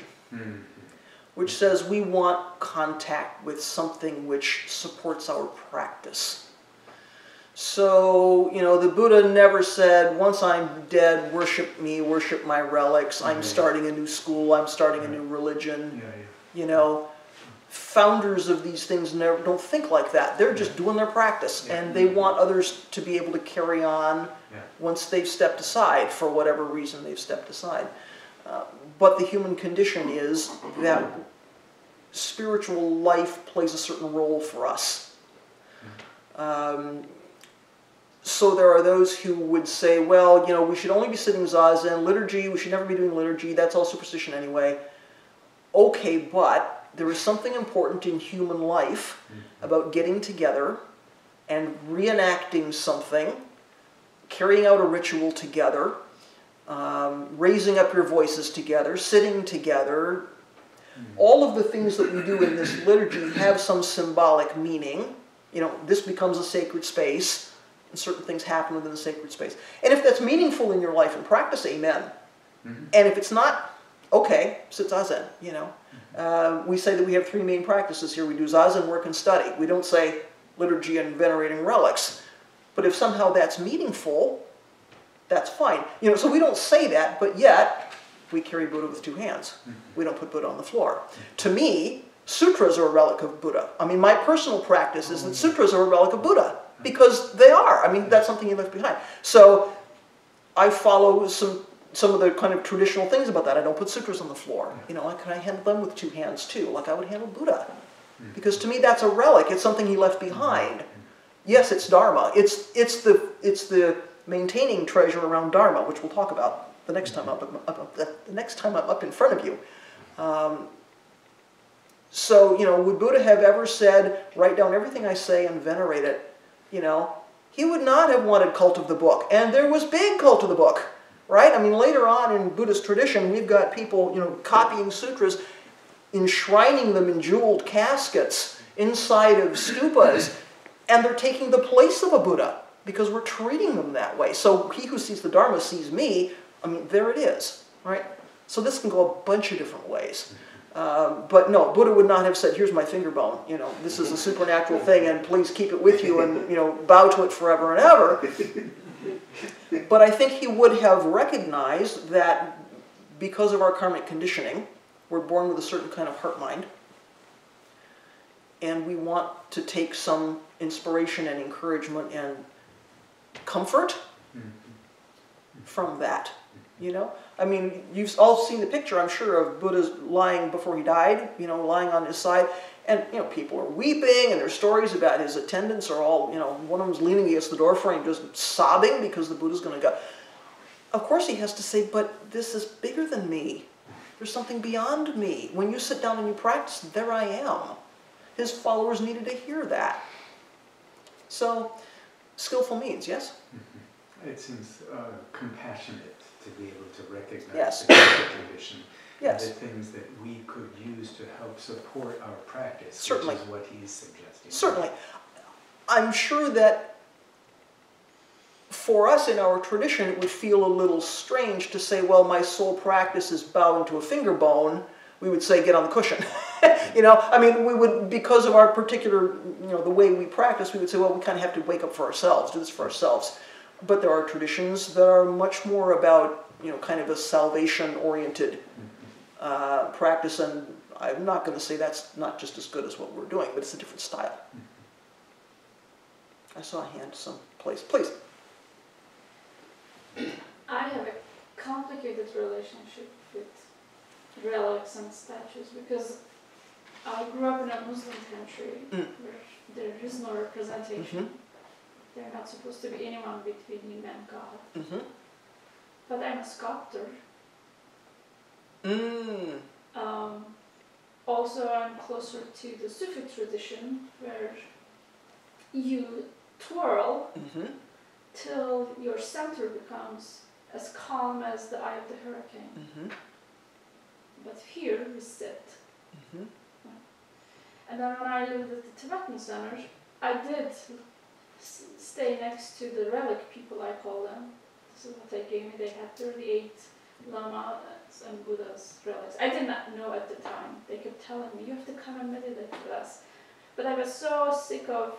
Speaker 1: which says we want contact with something which supports our practice. So, the Buddha never said, once I'm dead, worship me, worship my relics, I'm starting a new school, I'm starting a new religion. Founders of these things don't think like that. They're just doing their practice, and they want others to be able to carry on once they've stepped aside, for whatever reason they've stepped aside. But the human condition is that spiritual life plays a certain role for us. So there are those who would say, well, we should only be sitting zazen, liturgy, we should never be doing liturgy, that's all superstition anyway. Okay, but there is something important in human life about getting together and reenacting something, carrying out a ritual together, raising up your voices together, sitting together. All of the things that we do in this liturgy have some symbolic meaning. This becomes a sacred space and certain things happen within the sacred space. And if that's meaningful in your life and practice, amen.
Speaker 3: Mm-hmm.
Speaker 1: And if it's not, okay, sit zazen, you know. We say that we have 3 main practices here. We do zazen, work, and study. We don't say liturgy and venerating relics. But if somehow that's meaningful, that's fine. You know, so we don't say that, but yet we carry Buddha with 2 hands. We don't put Buddha on the floor. To me, sutras are a relic of Buddha. I mean, my personal practice is that sutras are a relic of Buddha, because they are. I mean, that's something he left behind. So I follow some of the kind of traditional things about that. I don't put sutras on the floor. You know, I handle them with 2 hands too, like I would handle Buddha. Because to me, that's a relic. It's something he left behind. Yes, it's Dharma. It's the maintaining treasure around Dharma, which we'll talk about the next time the next time I'm up in front of you. So, you know, would Buddha have ever said, write down everything I say and venerate it? You know, he would not have wanted cult of the book. And there was big cult of the book, right? I mean, later on in Buddhist tradition, we've got people, you know, copying sutras, enshrining them in jeweled caskets inside of stupas, and they're taking the place of a Buddha because we're treating them that way. So he who sees the Dharma sees me. I mean, there it is, right? So this can go a bunch of different ways. But no, Buddha would not have said, here's my finger bone, you know, this is a supernatural thing and please keep it with you and, you know, bow to it forever and ever. But I think he would have recognized that because of our karmic conditioning, we're born with a certain kind of heart-mind, and we want to take some inspiration and encouragement and comfort from that, you know? I mean, you've all seen the picture, I'm sure, of Buddha's lying before he died, you know, lying on his side, and, you know, people are weeping, and there's stories about his attendants are all, you know, one of them's leaning against the door frame just sobbing because the Buddha's going to go. Of course he has to say, but this is bigger than me. There's something beyond me. When you sit down and you practice, there I am. His followers needed to hear that. So, skillful means, yes?
Speaker 3: It seems compassionate to be able to recognize
Speaker 1: Yes.
Speaker 3: the karmic condition
Speaker 1: Yes.
Speaker 3: and the things that we could use to help support our practice,
Speaker 1: Certainly.
Speaker 3: which is what he's suggesting.
Speaker 1: Certainly. I'm sure that for us in our tradition, it would feel a little strange to say, well, my sole practice is bowing to a finger bone. We would say, get on the cushion. You know, I mean, we would, because of our particular, you know, the way we practice, we would say, well, we kind of have to wake up for ourselves, do this for ourselves. But there are traditions that are much more about, you know, kind of a salvation-oriented practice, and I'm not going to say that's not just as good as what we're doing, but it's a different style. I saw a hand someplace. Please.
Speaker 4: I have a complicated relationship with relics and statues because I grew up in a Muslim country where there is no representation. They're not supposed to be anyone between you and God. But I'm a sculptor. Also, I'm closer to the Sufi tradition where you twirl till your center becomes as calm as the eye of the hurricane. But here we sit. And then when I lived at the Tibetan Center, I did stay next to the relic people, I call them. This is what they gave me. They had 38 lamas and Buddha's relics. I did not know at the time. They kept telling me, you have to come and meditate with us. But I was so sick of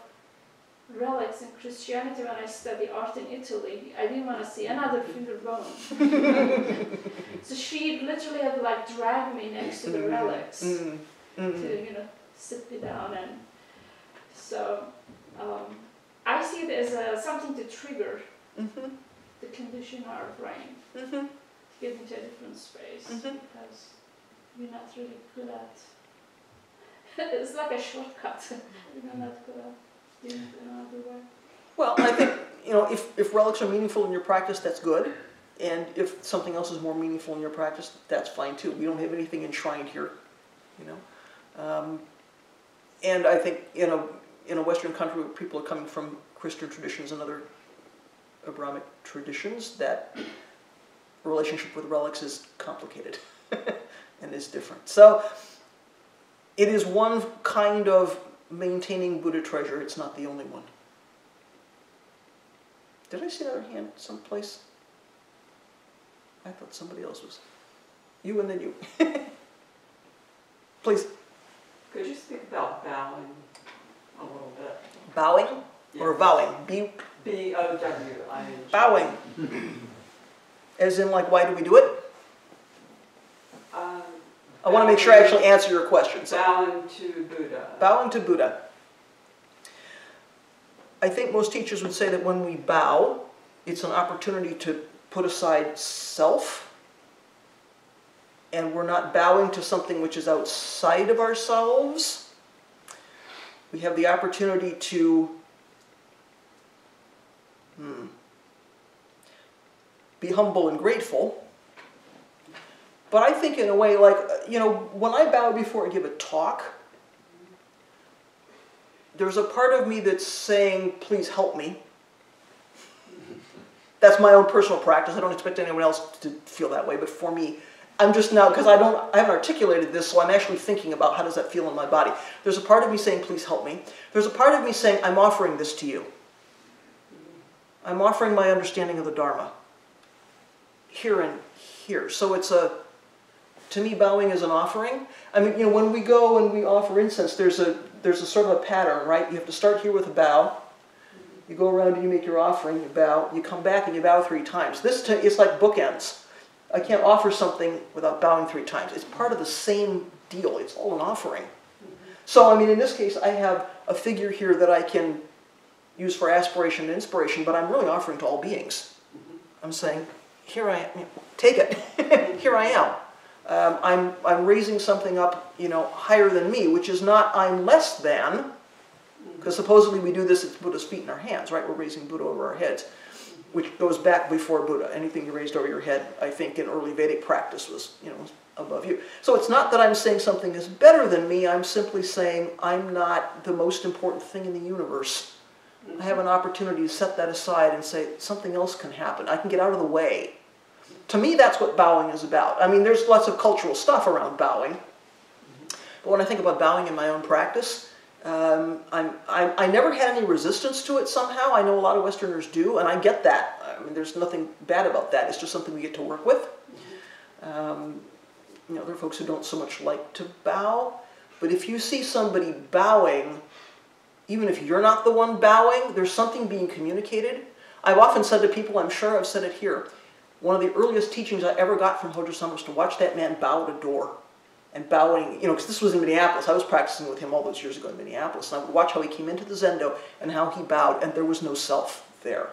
Speaker 4: relics in Christianity when I studied art in Italy. I didn't want to see another finger bone. So she literally had to like drag me next to the relics to, you know, sit me down. And so I see it as something to trigger the condition of our brain to get into a different space because we're not really good at it's like a shortcut. We're not good at doing it in another way.
Speaker 1: Well, I think, you know, if relics are meaningful in your practice, that's good. And if something else is more meaningful in your practice, that's fine too. We don't have anything enshrined here, you know. And I think, you know, in a Western country where people are coming from Christian traditions and other Abrahamic traditions, that relationship with relics is complicated and is different. So it is one kind of maintaining Buddha treasure. It's not the only one. Did I see another hand someplace? I thought somebody else was. You and then you. Please.
Speaker 2: Could you speak about bowing a little bit?
Speaker 1: Bowing or
Speaker 2: Yes.
Speaker 1: vowing?
Speaker 2: B-O-W-I-N-G.
Speaker 1: Bowing. As in, like, why do we do it? I want to make sure I actually answer your question. So,
Speaker 2: Bowing to Buddha.
Speaker 1: bowing to Buddha. I think most teachers would say that when we bow, it's an opportunity to put aside self, and we're not bowing to something which is outside of ourselves. We have the opportunity to be humble and grateful. But I think in a way, like, when I bow before I give a talk, there's a part of me that's saying, please help me. That's my own personal practice. I don't expect anyone else to feel that way, but for me, I'm just now, because I haven't articulated this, so I'm actually thinking about how does that feel in my body. There's a part of me saying, please help me. There's a part of me saying, I'm offering this to you. I'm offering my understanding of the Dharma. Here and here. So to me, bowing is an offering. I mean, when we go and we offer incense, there's a sort of a pattern, right? You have to start here with a bow. You go around and you make your offering, you bow, you come back and you bow 3 times. It's like bookends. I can't offer something without bowing 3 times. It's part of the same deal. It's all an offering. So, I mean, in this case, I have a figure here that I can use for aspiration and inspiration, but I'm really offering to all beings. I'm saying, here I am, take it. Here I am. I'm raising something up, higher than me, which is not I'm less than, because supposedly we do this at Buddha's feet in our hands, right? We're raising Buddha over our heads, which goes back before Buddha. Anything you raised over your head, I think, in early Vedic practice was, above you. So it's not that I'm saying something is better than me. I'm simply saying I'm not the most important thing in the universe. I have an opportunity to set that aside and say something else can happen. I can get out of the way. To me, that's what bowing is about. I mean, there's lots of cultural stuff around bowing. But when I think about bowing in my own practice, I never had any resistance to it somehow. I know a lot of Westerners do, and I get that. I mean, there's nothing bad about that. It's just something we get to work with. There are folks who don't so much like to bow. But if you see somebody bowing, even if you're not the one bowing, there's something being communicated. I've often said to people, I'm sure I've said it here, one of the earliest teachings I ever got from Hojo-san was to watch that man bow at a door. And bowing, because this was in Minneapolis. I was practicing with him all those years ago in Minneapolis. And I would watch how he came into the Zendo and how he bowed, and there was no self there.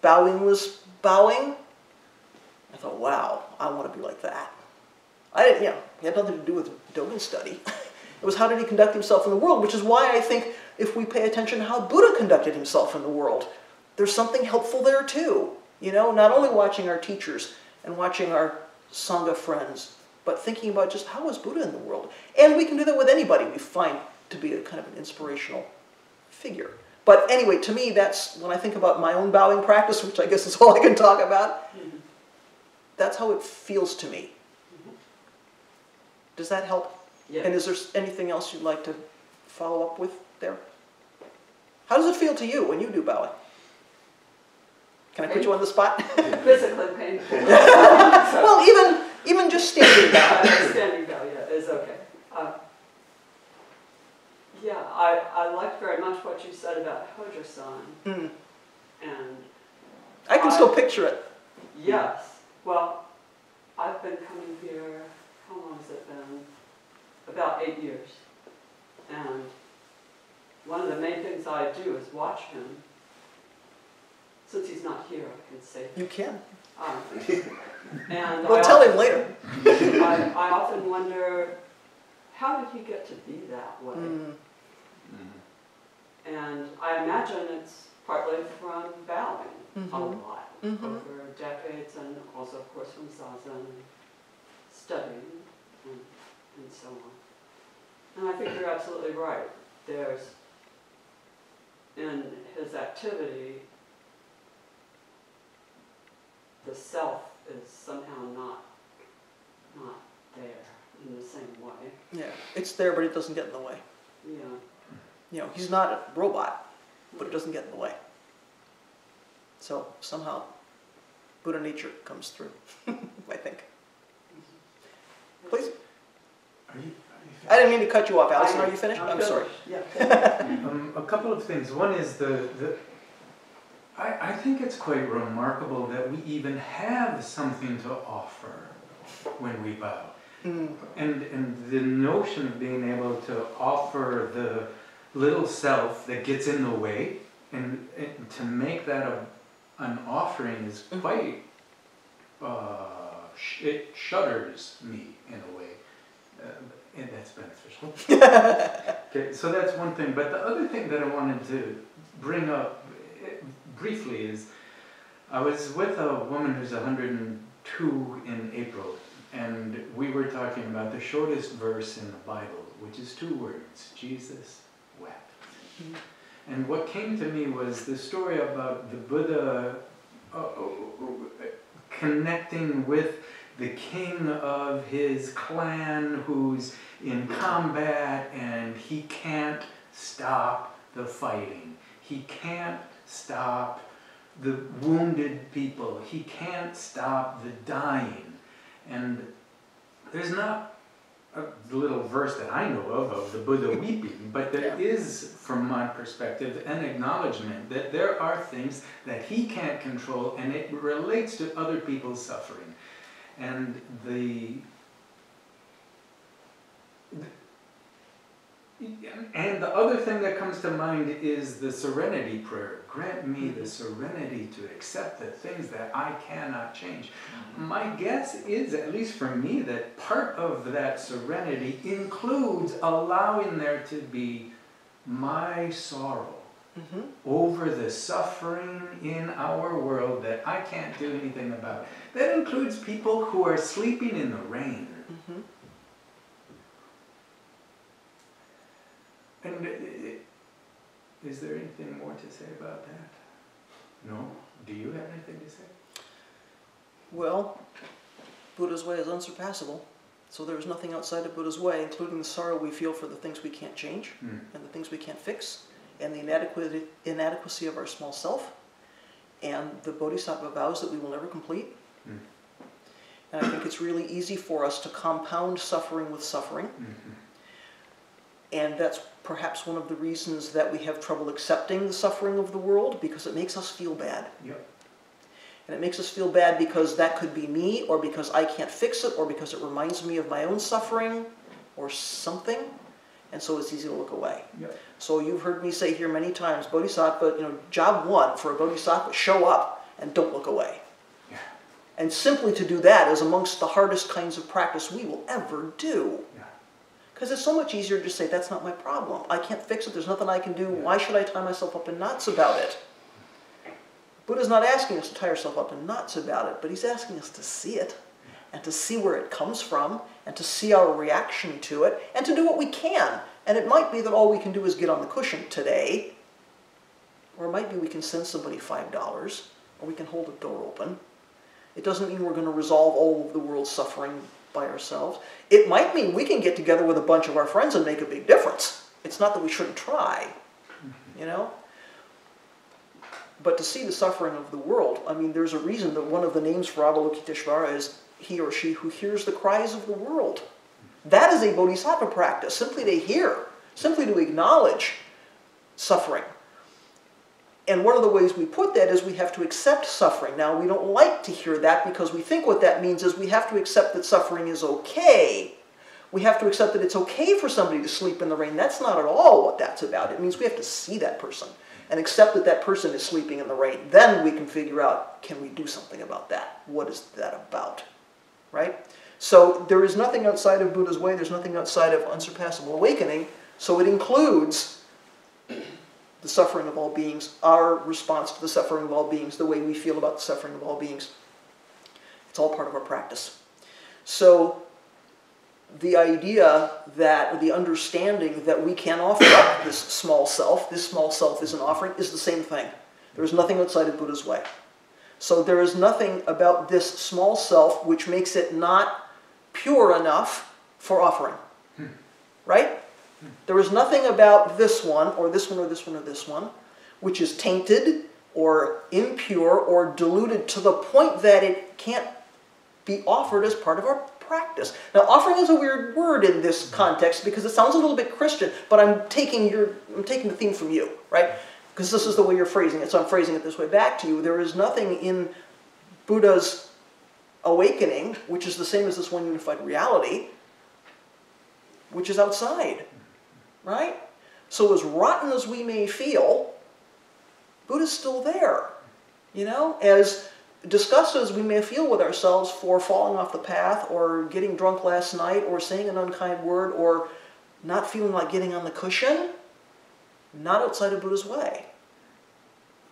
Speaker 1: Bowing was bowing. I thought, wow, I want to be like that. It had nothing to do with Dogen study. It was how did he conduct himself in the world, which is why I think if we pay attention to how Buddha conducted himself in the world, there's something helpful there too. Not only watching our teachers and watching our Sangha friends, but thinking about just how was Buddha in the world. And we can do that with anybody we find to be a kind of an inspirational figure. But anyway, to me, that's when I think about my own bowing practice, which I guess is all I can talk about, that's how it feels to me. Does that help?
Speaker 2: Yeah.
Speaker 1: And is there anything else you'd like to follow up with there? How does it feel to you when you do bowing? Can I put you on the spot?
Speaker 2: Physically painful.
Speaker 1: Well, even just standing bow.
Speaker 2: Standing bow, yeah, is okay. I liked very much what you said about Hojo-san. And
Speaker 1: I can still picture it.
Speaker 2: Yes. Well, I've been coming here, how long has it been? About 8 years. And one of the main things I do is watch him. Since he's not here, I can say.
Speaker 1: You can.
Speaker 2: And
Speaker 1: We'll tell him later.
Speaker 2: I often wonder, how did he get to be that way? And I imagine it's partly from bowing a lot over decades, and also, of course, from zazen and studying and so on. And I think you're absolutely right. There's, in his activity, the self is somehow not there in the same way.
Speaker 1: Yeah, it's there, but it doesn't get in the way.
Speaker 2: Yeah.
Speaker 1: He's not a robot, but it doesn't get in the way. So somehow Buddha nature comes through, I think. Please? I didn't mean to cut you off, Allison. Are you finished? I'm sorry.
Speaker 2: Yeah.
Speaker 3: A couple of things. One is I think it's quite remarkable that we even have something to offer when we bow. And the notion of being able to offer the little self that gets in the way and to make that an offering is quite, it shudders me in a way. And that's beneficial. Okay, so that's one thing. But the other thing that I wanted to bring up briefly is I was with a woman who's 102 in April, and we were talking about the shortest verse in the Bible, which is 2 words: Jesus wept. And what came to me was the story about the Buddha connecting with the king of his clan who's in combat, and he can't stop the fighting. He can't stop the wounded people. He can't stop the dying. And there's not a little verse that I know of the Buddha weeping, but there is, from my perspective, an acknowledgement that there are things that he can't control, and it relates to other people's suffering. And the other thing that comes to mind is the serenity prayer. Grant me the serenity to accept the things that I cannot change. My guess is, at least for me, that part of that serenity includes allowing there to be my sorrow over the suffering in our world that I can't do anything about. That includes people who are sleeping in the rain. And is there anything more to say about that? No? Do you have anything to say?
Speaker 1: Well, Buddha's way is unsurpassable. So there is nothing outside of Buddha's way, including the sorrow we feel for the things we can't change and the things we can't fix, and the inadequacy of our small self, and the bodhisattva vows that we will never complete. And I think it's really easy for us to compound suffering with suffering. And that's perhaps one of the reasons that we have trouble accepting the suffering of the world, because it makes us feel bad. And it makes us feel bad because that could be me, or because I can't fix it, or because it reminds me of my own suffering, or something. And so it's easy to look away. So you've heard me say here many times, Bodhisattva, job 1 for a Bodhisattva, show up and don't look away. And simply to do that is amongst the hardest kinds of practice we will ever do. Because it's so much easier to just say, that's not my problem. I can't fix it. There's nothing I can do. Why should I tie myself up in knots about it? Buddha's not asking us to tie ourselves up in knots about it, but he's asking us to see it, and to see where it comes from, and to see our reaction to it, and to do what we can. And it might be that all we can do is get on the cushion today, or it might be we can send somebody $5, or we can hold a door open. It doesn't mean we're going to resolve all of the world's suffering by ourselves. It might mean we can get together with a bunch of our friends and make a big difference. It's not that we shouldn't try, But to see the suffering of the world, I mean, there's a reason that one of the names for Avalokiteshvara is he or she who hears the cries of the world. That is a bodhisattva practice, simply to hear, simply to acknowledge suffering. And one of the ways we put that is we have to accept suffering. Now, we don't like to hear that because we think what that means is we have to accept that suffering is okay. We have to accept that it's okay for somebody to sleep in the rain. That's not at all what that's about. It means we have to see that person and accept that that person is sleeping in the rain. Then we can figure out, can we do something about that? What is that about? Right? So there is nothing outside of Buddha's way. There's nothing outside of unsurpassable awakening. So it includes the suffering of all beings, our response to the suffering of all beings, the way we feel about the suffering of all beings. It's all part of our practice. So the idea that, or the understanding that we can offer up this small self is an offering, is the same thing. There is nothing outside of Buddha's way. So there is nothing about this small self which makes it not pure enough for offering. Right? There is nothing about this one, or this one, or this one, or this one, which is tainted, or impure or diluted to the point that it can't be offered as part of our practice. Now, offering is a weird word in this context because it sounds a little bit Christian, but I'm taking the theme from you, right? Because this is the way you're phrasing it, so I'm phrasing it this way back to you. There is nothing in Buddha's awakening, which is the same as this one unified reality, which is outside, right? So as rotten as we may feel, Buddha's still there, you know? As disgusted as we may feel with ourselves for falling off the path or getting drunk last night or saying an unkind word or not feeling like getting on the cushion, not outside of Buddha's way.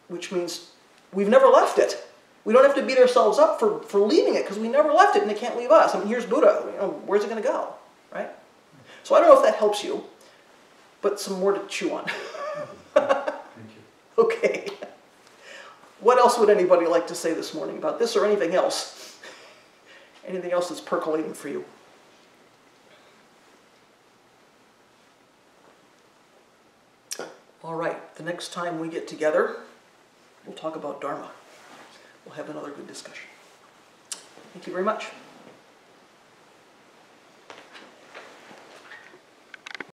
Speaker 1: Which means we've never left it. We don't have to beat ourselves up for leaving it because we never left it and it can't leave us. I mean, here's Buddha. You know, where's it going to go, right? So I don't know if that helps you, but some more to chew on.
Speaker 3: Thank you.
Speaker 1: Okay. What else would anybody like to say this morning about this or anything else? Anything else that's percolating for you? All right. The next time we get together, we'll talk about Dharma. We'll have another good discussion. Thank you very much.